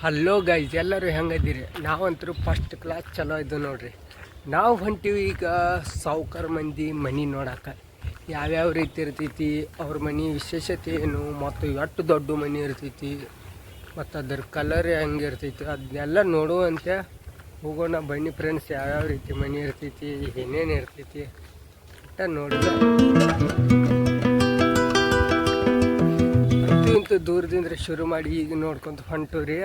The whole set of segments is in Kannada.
ಹಲೋ ಗೈಸ್, ಎಲ್ಲರೂ ಹೆಂಗದಿರಿ? ನಾವಂತರೂ ಫಸ್ಟ್ ಕ್ಲಾಸ್ ಚಲೋ ಇದ್ದು ನೋಡ್ರಿ. ನಾವು ಹೊಂಟೀವಿ ಈಗ ಸಾವ್ಕಾರ ಮಂದಿ ಮನೆ ನೋಡಕ್ಕೆ. ಯಾವ್ಯಾವ ರೀತಿ ಇರ್ತೈತಿ, ಅವ್ರ ಮನೆ ವಿಶೇಷತೆ ಏನು, ಮತ್ತು ಎಷ್ಟು ದೊಡ್ಡ ಮನೆ ಇರ್ತೈತಿ, ಮತ್ತು ಅದ್ರ ಕಲರ್ ಹೆಂಗೆ ಇರ್ತೈತಿ, ಅದನ್ನೆಲ್ಲ ನೋಡುವಂತೆ ಹೋಗೋಣ ಬನ್ನಿ ಫ್ರೆಂಡ್ಸ್. ಯಾವ್ಯಾವ ರೀತಿ ಮನೆ ಇರ್ತೈತಿ, ಏನೇನು ಇರ್ತೈತಿ ಅಂತ ನೋಡಿದ ಇಂತೂ ದೂರದಿಂದ ಶುರು ಮಾಡಿ ಈಗ ನೋಡ್ಕೊಂತ ಹೊಂಟೂರಿ.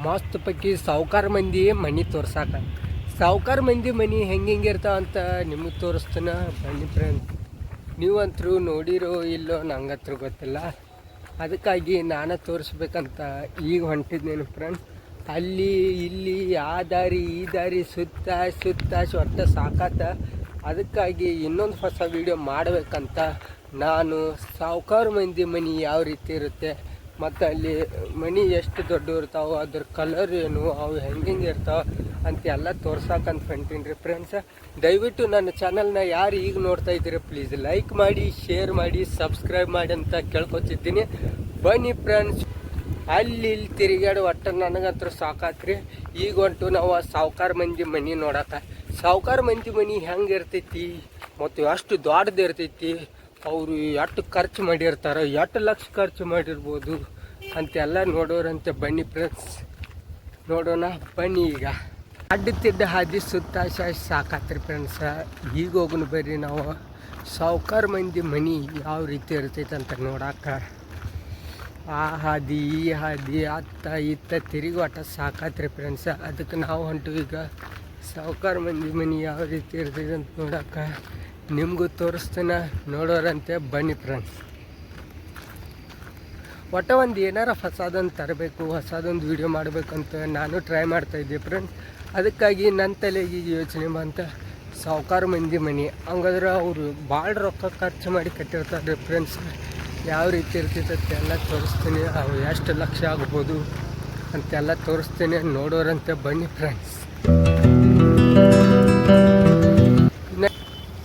ಮಸ್ತ್ ಪೈಕಿ ಸಾವ್ಕಾರ ಮಂದಿ ಮನೆ ತೋರ್ಸಾಕ. ಸಾವ್ಕಾರ ಮಂದಿ ಮನೆ ಹೆಂಗೆ ಇರ್ತಾವ ಅಂತ ನಿಮಗೆ ತೋರಿಸ್ತಾನ ಬನ್ನಿ ಫ್ರೆಂಡ್. ನೀವಂತರೂ ನೋಡಿರೋ ಇಲ್ಲೋ ನಂಗೆ ಹತ್ರ ಗೊತ್ತಿಲ್ಲ, ಅದಕ್ಕಾಗಿ ನಾನು ತೋರಿಸ್ಬೇಕಂತ ಈಗ ಹೊಂಟಿದ್ದೇನೆ ಫ್ರೆಂಡ್. ಅಲ್ಲಿ ಇಲ್ಲಿ ಆ ದಾರಿ ಈ ದಾರಿ ಸುತ್ತ ಒಟ್ಟು ಸಾಕಾತ. ಅದಕ್ಕಾಗಿ ಇನ್ನೊಂದು ಹೊಸ ವಿಡಿಯೋ ಮಾಡಬೇಕಂತ ನಾನು ಸಾವ್ಕಾರ ಮಂದಿ ಮನೆ ಯಾವ ರೀತಿ ಇರುತ್ತೆ, ಮತ್ತು ಅಲ್ಲಿ ಮನೆ ಎಷ್ಟು ದೊಡ್ಡ ಇರ್ತಾವೆ, ಅದ್ರ ಕಲರ್ ಏನು, ಅವು ಹೆಂಗೆ ಇರ್ತಾವೆ ಅಂತೆಲ್ಲ ತೋರ್ಸಕ್ಕಂತ ಹೊಂಟೀನಿ ರೀ ಫ್ರೆಂಡ್ಸ. ದಯವಿಟ್ಟು ನನ್ನ ಚಾನಲ್ನ ಯಾರು ಈಗ ನೋಡ್ತಾ ಇದ್ದೀರಿ ಪ್ಲೀಸ್ ಲೈಕ್ ಮಾಡಿ, ಶೇರ್ ಮಾಡಿ, ಸಬ್ಸ್ಕ್ರೈಬ್ ಮಾಡಿ ಅಂತ ಕೇಳ್ಕೊತಿದ್ದೀನಿ. ಬನ್ನಿ ಫ್ರೆಂಡ್ಸ್, ಅಲ್ಲಿ ಇಲ್ಲಿ ತಿರುಗಾಡಿ ಒಟ್ಟು ನನಗಂತೂ ಸಾಕಾತ್ರಿ. ಈಗ ಹೊಂಟು ನಾವು ಸಾವ್ಕಾರ ಮಂದಿ ಮನೆ ನೋಡಕ್ಕೆ. ಸಾವ್ಕಾರ ಮಂದಿ ಮನೆ ಹೆಂಗೆ ಇರ್ತೈತಿ ಮತ್ತು ಎಷ್ಟು ದೊಡ್ಡದು ಇರ್ತೈತಿ, ಅವರು ಎಷ್ಟು ಖರ್ಚು ಮಾಡಿರ್ತಾರೆ, ಎಷ್ಟು ಲಕ್ಷ ಖರ್ಚು ಮಾಡಿರ್ಬೋದು ಅಂತೆಲ್ಲ ನೋಡೋರಂತೆ. ಬನ್ನಿ ಫ್ರೆಂಡ್ಸ್, ನೋಡೋಣ ಬನ್ನಿ. ಈಗ ಅಡ್ಡ ಹಾದಿ ಸುತ್ತ ಸಾಕಾತ್ರಿ ಫ್ರೆಂಡ್ಸ. ಈಗ ಹೋಗೋಣ ಬರ್ರಿ ನಾವು ಸಾವ್ಕಾರ ಮಂದಿ ಮನೆ ಯಾವ ರೀತಿ ಇರ್ತೈತೆ ಅಂತ ನೋಡಕ್ಕೆ. ಆ ಹಾದಿ ಈ ಹಾದಿ ಅತ್ತ ಇತ್ತ ತಿರುಗಿ ಒಟ್ಟ ಸಾಕಾತ್ರಿ ಫ್ರೆಂಡ್ಸ. ಅದಕ್ಕೆ ನಾವು ಹೊಂಟು ಈಗ ಸಾವ್ಕಾರ ಮಂದಿ ಮನೆ ಯಾವ ರೀತಿ ಇರ್ತೈತೆ ಅಂತ ನೋಡಕ್ಕೆ. ನಿಮಗೂ ತೋರಿಸ್ತಾನೆ, ನೋಡೋರಂತೆ ಬನ್ನಿ ಫ್ರೆಂಡ್ಸ್. ಒಟ್ಟ ಒಂದು ಏನಾರ ಹೊಸದೊಂದು ತರಬೇಕು, ಹೊಸದೊಂದು ವಿಡಿಯೋ ಮಾಡಬೇಕಂತ ನಾನು ಟ್ರೈ ಮಾಡ್ತಾಯಿದ್ದೆ ಫ್ರೆಂಡ್ಸ್. ಅದಕ್ಕಾಗಿ ನನ್ನ ತಲೆಗೆ ಈಗ ಯೋಚನೆ ಬಂತ, ಸಾವ್ಕಾರ ಮಂದಿ ಮನೆ ಹಂಗಾದ್ರೆ ಅವರು ಭಾಳ ರೊಕ್ಕ ಖರ್ಚು ಮಾಡಿ ಕಟ್ಟಿರ್ತಾರೆ ಫ್ರೆಂಡ್ಸ್. ಯಾವ ರೀತಿ ಇರ್ತೈತೆ ಎಲ್ಲ ತೋರಿಸ್ತೀನಿ, ಅವು ಎಷ್ಟು ಲಕ್ಷ ಆಗ್ಬೋದು ಅಂತೆಲ್ಲ ತೋರಿಸ್ತೀನಿ, ನೋಡೋರಂತೆ ಬನ್ನಿ ಫ್ರೆಂಡ್ಸ್.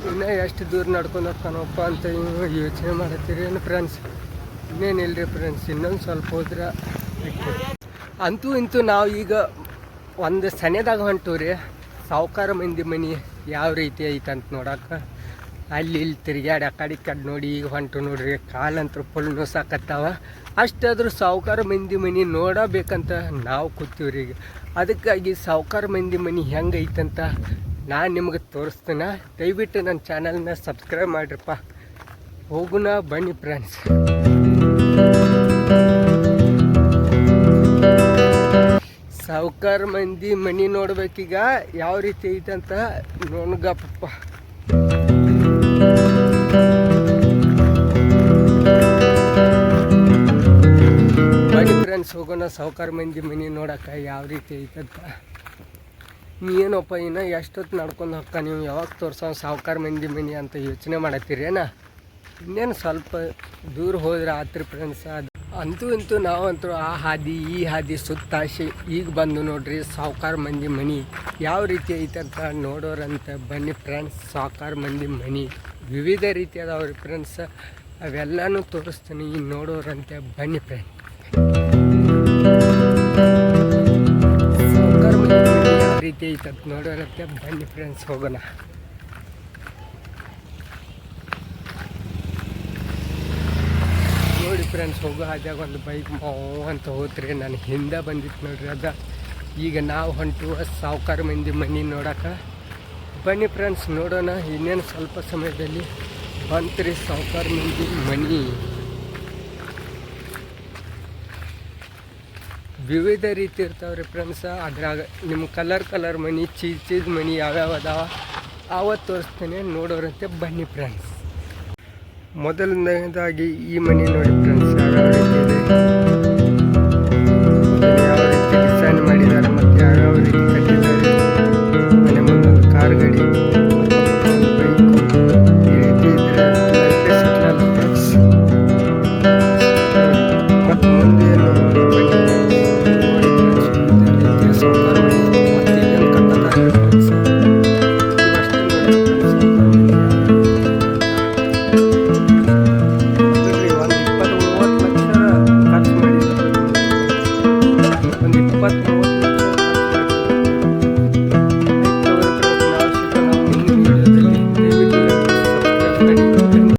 ಇನ್ನೂ ಎಷ್ಟು ದೂರ ನಡ್ಕೊಂಡು ಹೋಗ್ತಾನಪ್ಪ ಅಂತ ಯೋಚನೆ ಮಾಡತ್ತೀರಿ ಏನು ಫ್ರೆಂಡ್ಸ್? ಇನ್ನೇನಿಲ್ಲ ರೀ ಫ್ರೆಂಡ್ಸ್, ಇನ್ನೊಂದು ಸ್ವಲ್ಪ ಹೋದ್ರೆ ಅಂತೂ ಇಂತೂ ನಾವು ಈಗ ಒಂದು ಸನೇದಾಗ ಹೊಂಟೂರಿ ಸಾವ್ಕಾರ ಮಂದಿ ಮನೆ ಯಾವ ರೀತಿ ಐತೆ ಅಂತ ನೋಡಕ್ಕೆ. ಅಲ್ಲಿ ಇಲ್ಲಿ ತಿರುಗಾಡಿ ಆ ಕಡೆ ನೋಡಿ ಈಗ ಹೊಂಟು ನೋಡ್ರಿ. ಕಾಲಂತೂ ಫುಲ್ ನೋಸಾಕತ್ತಾವ. ಅಷ್ಟಾದರೂ ಸಾವ್ಕಾರ ಮಂದಿ ಮನೆ ನೋಡಬೇಕಂತ ನಾವು ಕೂತೀವ್ರಿ ಈಗ. ಅದಕ್ಕಾಗಿ ಸಾವ್ಕಾರ ಮಂದಿ ಮನೆ ಹೆಂಗೆ ಐತಂತ ನಾನು ನಿಮಗೆ ತೋರಿಸ್ತೀನಿ. ದಯವಿಟ್ಟು ನನ್ನ ಚಾನಲ್ನ ಸಬ್ಸ್ಕ್ರೈಬ್ ಮಾಡಿರಪ್ಪ. ಹೋಗೋಣ ಬನ್ನಿ ಫ್ರೆಂಡ್ಸ್. ಸಾವ್ಕಾರ ಮಂದಿ ಮನೆ ನೋಡ್ಬೇಕೀಗ ಯಾವ ರೀತಿ ಐತಂತ ನೋಡ್ಗಪ್ಪ. ಬನ್ನಿ ಫ್ರೆಂಡ್ಸ್, ಹೋಗೋಣ ಸಾವ್ಕಾರ ಮಂದಿ ಮನೆ ನೋಡಕ್ಕೆ ಯಾವ ರೀತಿ ಐತಂತ. ನೀನಪ್ಪ ಇನ್ನೂ ಎಷ್ಟೊತ್ತು ನಡ್ಕೊಂಡು ಹೋಗ್ಕ, ನೀವು ಯಾವಾಗ ತೋರ್ಸೋ ಸಾವ್ಕಾರ ಮಂದಿ ಮನೆ ಅಂತ ಯೋಚನೆ ಮಾಡತ್ತೀರೇನ? ಇನ್ನೇನು ಸ್ವಲ್ಪ ದೂರ ಹೋದ್ರೆ ಆತ್ರಿ ಫ್ರೆಂಡ್ಸ್. ಅಂತೂ ಇಂತೂ ನಾವಂತೂ ಆ ಹಾದಿ ಈ ಹಾದಿ ಸುತ್ತ ಈಗ ಬಂದು ನೋಡ್ರಿ ಸಾವ್ಕಾರ ಮಂದಿ ಮನೆ ಯಾವ ರೀತಿ ಐತೆ ಅಂತ ನೋಡೋರಂತೆ ಬನ್ನಿ ಫ್ರೆಂಡ್ಸ್. ಸಾವ್ಕಾರ ಮಂದಿ ಮನೆ ವಿವಿಧ ರೀತಿ ಅದಾವ್ರಿ ಫ್ರೆಂಡ್ಸ್, ಅವೆಲ್ಲನೂ ತೋರಿಸ್ತೀನಿ, ನೋಡೋರಂತೆ ಬನ್ನಿ ಫ್ರೆಂಡ್ಸ್. ಸಾವ್ಕಾರ ಮಂದಿ ಮನೆ ಯಾವ ರೀತಿ ಐತೆ ಅಂತ ನೋಡೋರಂತೆ ಬನ್ನಿ ಫ್ರೆಂಡ್ಸ್, ಹೋಗೋಣ. ನೋಡಿ ಫ್ರೆಂಡ್ಸ್, ಹೋಗೋ ಹಾದಿಯಾಗ ಒಂದು ಬೈಕ್ ಅಂತ ಹೋತ್ರಿ, ನಾನು ಹಿಂದೆ ಬಂದಿತ್ತು ನೋಡ್ರಿ ಅದ. ಈಗ ನಾವು ಹೊಂಟು ಸಾವ್ಕಾರ ಮಂದಿ ಮನೆ ನೋಡಕ್ಕೆ. ಬನ್ನಿ ಫ್ರೆಂಡ್ಸ್, ನೋಡೋಣ. ಇನ್ನೇನು ಸ್ವಲ್ಪ ಸಮಯದಲ್ಲಿ ಬಂತ್ರಿ ಸಾವ್ಕಾರ ಮಂದಿ ಮನೆ. ವಿವಿಧ ರೀತಿ ಇರ್ತಾವ್ರಿ ಫ್ರೆಂಡ್ಸ. ಅದ್ರಾಗ ನಿಮ್ಮ ಕಲರ್ ಮನಿ ಚೀಸ್ ಮನಿ ಯಾವ್ಯಾವ ಅದಾವ ಅವತ್ತು ತೋರಿಸ್ತೇನೆ, ನೋಡೋರಂತೆ ಬನ್ನಿ ಫ್ರೆಂಡ್ಸ್. ಮೊದಲನೇದಾಗಿ ಈ ಮನೆ ನೋಡಿ ಫ್ರೆಂಡ್ಸ್, ಯಾವ್ಯಾವ ರೀತಿ ಇದೆ, ಯಾವ ರೀತಿ ಡಿಸೈನ್ ಮಾಡಿದ್ದಾರೆ ಮತ್ತು ಯಾವ್ಯಾವ ರೀತಿ ಕಟ್ಟಿದ್ದಾರೆ. ಮನೆ ಮುಂದೊಂದು ಕಾರ್ ಗಾಡಿ, ಬೈಕ್ ಈ ರೀತಿ ಇದ್ರೆ ಲೈಫೇ ಸೆಟ್ಲ್ ಅಲ್ಲ ಫ್ರೆಂಡ್ಸ್. ಮತ್ತು ಮುಂದೆ ನೋಡಿ ಫ್ರೆಂಡ್ಸ್, ಇದೇ ರೀತಿಯ ಸಾವುಕಾರ ಮನೆ